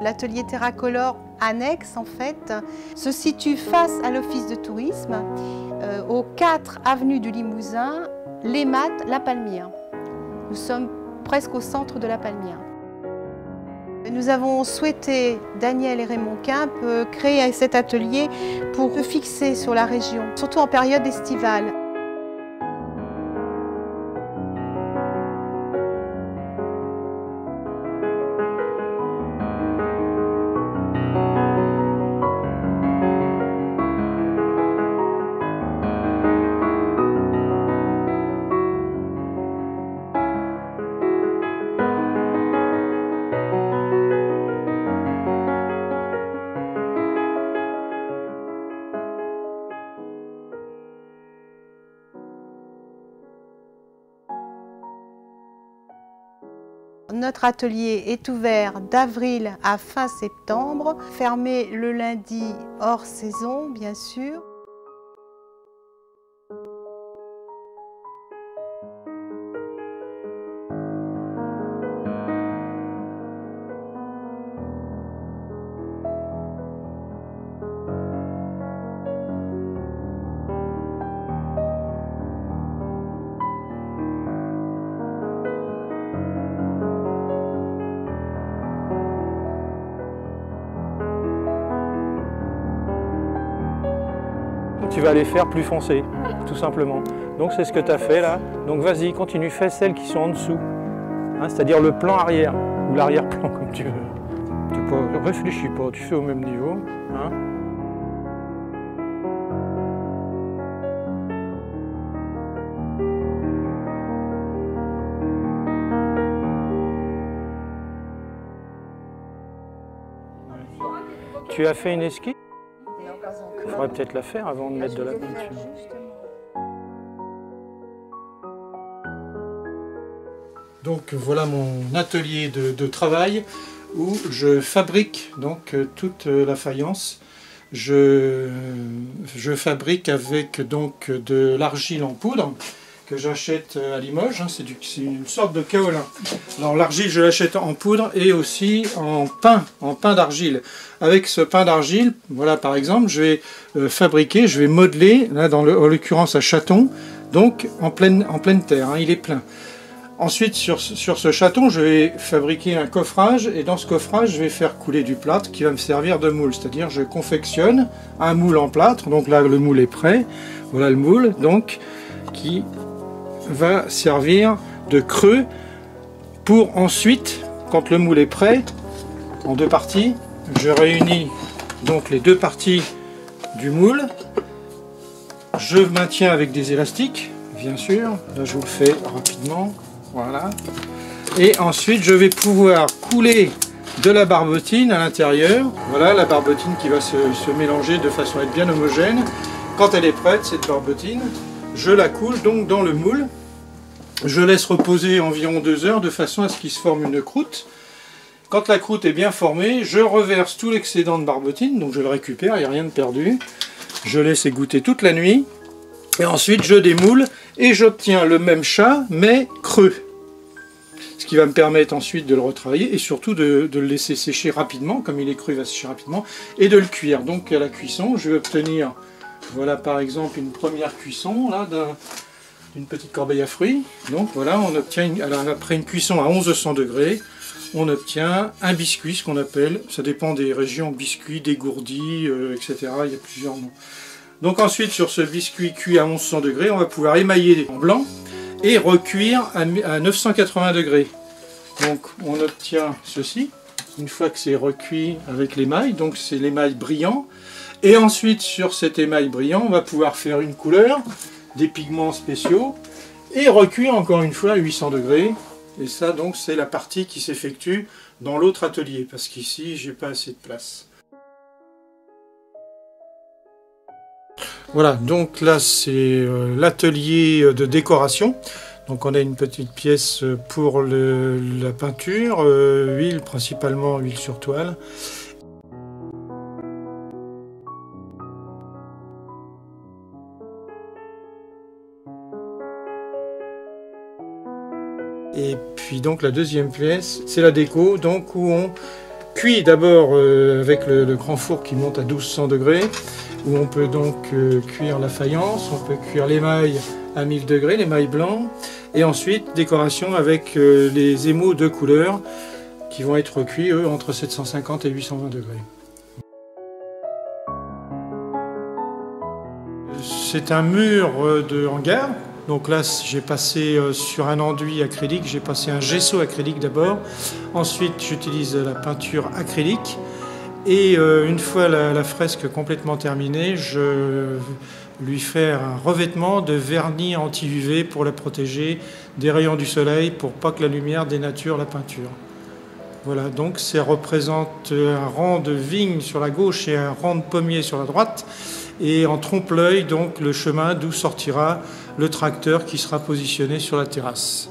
L'atelier Terracolor annexe, en fait, se situe face à l'office de tourisme, aux 4 avenues du Limousin, les Mattes, La Palmyre. Nous sommes presque au centre de La Palmyre. Nous avons souhaité, Daniel et Raymond Quimp, créer cet atelier pour se fixer sur la région, surtout en période estivale. Notre atelier est ouvert d'avril à fin septembre, fermé le lundi hors saison, bien sûr. Tu vas les faire plus foncées, tout simplement. Donc c'est ce que tu as fait là. Donc vas-y, continue, fais celles qui sont en dessous. Hein, c'est-à-dire le plan arrière, ou l'arrière-plan comme tu veux. Tu réfléchis pas, tu fais au même niveau. Hein. Tu as fait une esquisse? Il faudrait peut-être la faire avant de mettre de la peinture. Donc voilà mon atelier de travail où je fabrique donc toute la faïence. Je fabrique avec donc de l'argile en poudre que j'achète à Limoges, hein, c'est une sorte de kaolin. Alors l'argile je l'achète en poudre et aussi en pain d'argile. Avec ce pain d'argile, voilà par exemple, je vais fabriquer, je vais modeler, là en l'occurrence à chaton, donc en pleine terre, hein, il est plein. Ensuite sur ce chaton, je vais fabriquer un coffrage et dans ce coffrage, je vais faire couler du plâtre qui va me servir de moule, c'est-à-dire je confectionne un moule en plâtre, donc là le moule est prêt, voilà le moule, donc qui va servir de creux pour ensuite, quand le moule est prêt, en 2 parties, je réunis donc les 2 parties du moule, je maintiens avec des élastiques, bien sûr, là je vous le fais rapidement, voilà, et ensuite je vais pouvoir couler de la barbotine à l'intérieur, voilà la barbotine qui va se mélanger de façon à être bien homogène. Quand elle est prête, cette barbotine, je la coule donc dans le moule. Je laisse reposer environ 2 heures de façon à ce qu'il se forme une croûte. Quand la croûte est bien formée, je reverse tout l'excédent de barbotine, donc je le récupère, il n'y a rien de perdu. Je laisse égoutter toute la nuit. Et ensuite je démoule et j'obtiens le même chat mais creux. Ce qui va me permettre ensuite de le retravailler et surtout de le laisser sécher rapidement, comme il est cru il va sécher rapidement, et de le cuire. Donc à la cuisson, je vais obtenir, voilà par exemple une première cuisson là d'une petite corbeille à fruits. Donc voilà, on obtient, alors après une cuisson à 1100 degrés, on obtient un biscuit, ce qu'on appelle, ça dépend des régions, biscuit, dégourdi, etc. Il y a plusieurs noms. Donc ensuite, sur ce biscuit cuit à 1100 degrés, on va pouvoir émailler en blanc et recuire à 980 degrés. Donc on obtient ceci, une fois que c'est recuit avec l'émail, donc c'est l'émail brillant. Et ensuite, sur cet émail brillant, on va pouvoir faire une couleur, des pigments spéciaux, et recuire encore une fois à 800 degrés. Et ça, donc, c'est la partie qui s'effectue dans l'autre atelier, parce qu'ici, j'ai pas assez de place. Voilà, donc là, c'est l'atelier de décoration. Donc, on a une petite pièce pour la peinture, huile, principalement huile sur toile. Et puis donc la deuxième pièce, c'est la déco, donc où on cuit d'abord avec le grand four qui monte à 1200 degrés, où on peut donc cuire la faïence, on peut cuire l'émail à 1000 degrés, l'émail blanc, et ensuite décoration avec les émaux de couleur qui vont être cuits, eux, entre 750 et 820 degrés. C'est un mur de hangar. Donc là, j'ai passé sur un enduit acrylique, j'ai passé un gesso acrylique d'abord. Ensuite, j'utilise la peinture acrylique. Et une fois la fresque complètement terminée, je lui fais un revêtement de vernis anti-UV pour la protéger des rayons du soleil, pour pas que la lumière dénature la peinture. Voilà, donc ça représente un rang de vignes sur la gauche et un rang de pommiers sur la droite. Et en trompe-l'œil, donc le chemin d'où sortira le tracteur qui sera positionné sur la terrasse.